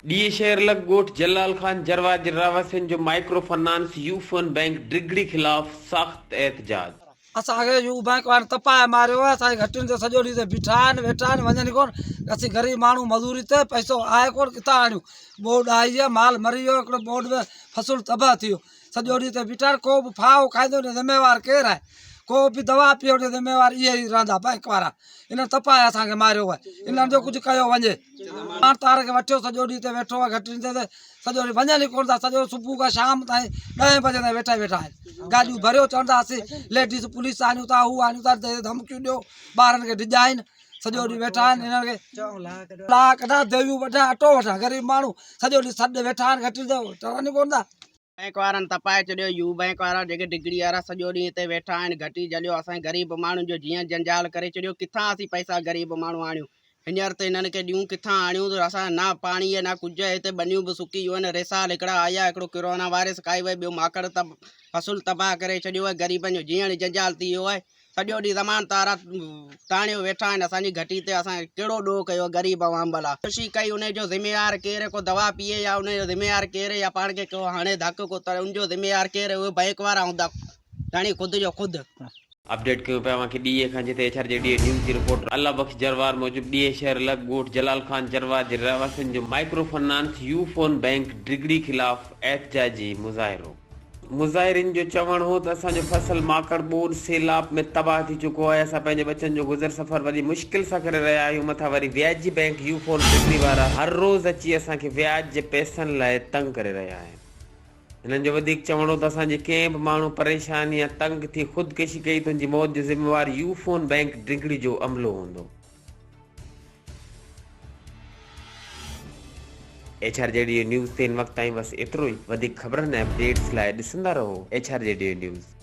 D शहर लग गोठ जलाल खान जरवाज रावसन जो माइक्रो फाइनेंस यूफोन बैंक डिगड़ी खिलाफ सख्त एहतजाज। असांखे यू बैंक वारनि तपाए मारियो आहे। असांजी घटियुनि ते सॼो ॾींहुं ते बीठा आहिनि, वेठा आहिनि, वञनि कोन। असीं ग़रीब माण्हू मज़दूरी ते पैसो आहे कोन, किथां आणियूं। बोर्ड आई आहे, माल मरी वियो, हिकिड़ो बोर्ड में फसल तबाह थी वियो। सॼो ॾींहुं ते बीठा आहिनि। को बि फाहो खाईंदो हुन ज़िम्मेवार केरु आहे? को बि दवा पीओ हुन ज़िम्मेवार इहे ई रहंदा बैंक वारा। इन्हनि तपाए असांखे मारियो आहे, इन्हनि जो कुझु कयो वञे। पाण तार खे वठियो, सॼो ॾींहुं ते वेठो आहे घटियुनि ते सॼो ॾींहुं वञनि ई कोन था। सॼो सुबुह खां शाम ताईं 10 बजे ताईं वेठा वेठा आहिनि। गाॾियूं भरियो, चवंदा असीं लेडीस पुलिस आणियूं था, हू आणियूं था, धमकियूं ॾियो, ॿारनि खे डिॼाइनि। सॼो ॾींहुं वेठा आहिनि। हिननि खे ला कढा, देवियूं वठां, अटो वठां। ग़रीब माण्हू सॼो ॾींहुं सॾु वेठा आहिनि घटियुनि ते, चवनि कोन था। बैंक वारनि तपाए छॾियो। यू बैंक वारा जेके डिगड़ी वारा सॼो ॾींहुं हिते वेठा आहिनि। घटी जलियो असांजे ग़रीब माण्हुनि जो जीअं जंजाल करे छॾियो। किथां असीं पैसा ग़रीब माण्हू आणियूं? हींअर त हिननि खे ॾियूं किथां आणियूं? त असां ना पाणी आहे ना कुझु आहे। हिते बनियूं बि सुकी वियूं आहिनि। रेसाल हिकिड़ा आया, हिकिड़ो कोरोना वायरस खाई वई, ॿियो माकड़ फसल तबाह करे छॾियो आहे। ग़रीबनि जो जीअण जंजाल थी वियो आहे। सॼो ॾींहुं ज़मान तारा ताणियो वेठा आहिनि। असांजी घटी ते असां कहिड़ो ॾोह कयो ग़रीब अवाम भला? ख़ुशी कई, उनजो ज़िम्मेवार केरु? को दवा पीए या उनजो ज़िम्मेवार केरु? या पाण खे को हाणे धक को त उनजो ज़िम्मेवार केरु? उहे बैंक वारा हूंदा, ताणी ख़ुदि जो ख़ुदि। अपडेट कयूं पिया तव्हांखे ॾींहं खां जिते एचआर जे ॾींहं न्यूज़ जी रिपोर्ट अल्लाह बख्श जरवार मूजिबि ॾींहं शहर लग गोठ जलाल खान जरवाज रावसन जो माइक्रो फाइनेंस यूफोन बैंक डिगड़ी खिलाफ एहतजाजी मुज़ाहिरो। मुज़ाहिरीन जो चवण हो त असांजो फसल माकड़ ॿोॾ सैलाब में तबाह थी चुको आहे। असां पंहिंजे बचनि जो गुज़र सफ़र वरी मुश्किल सां करे रहिया आहियूं। मथां वरी व्याजी बैंक यूफोन डिगड़ी वारा हर रोज़ अची असांखे व्याज जे पैसनि लाइ तंग करे रहिया आहिनि। हिननि जो वधीक चवण हो त असांजे कंहिं बि माण्हू परेशान या तंग थी ख़ुदकुशी कई तुंहिंजी मौत जो ज़िम्मेवार यूफोन बैंक डिगड़ी जो अमलो हूंदो। एचआर जे ॾींहं न्यूज़ ते हिन वक़्त ताईं बसि एतिरो ई। वधीक ख़बरनि ऐं अपडेट्स लाइ ॾिसंदा रहो एचआर जे ॾींहं न्यूज़।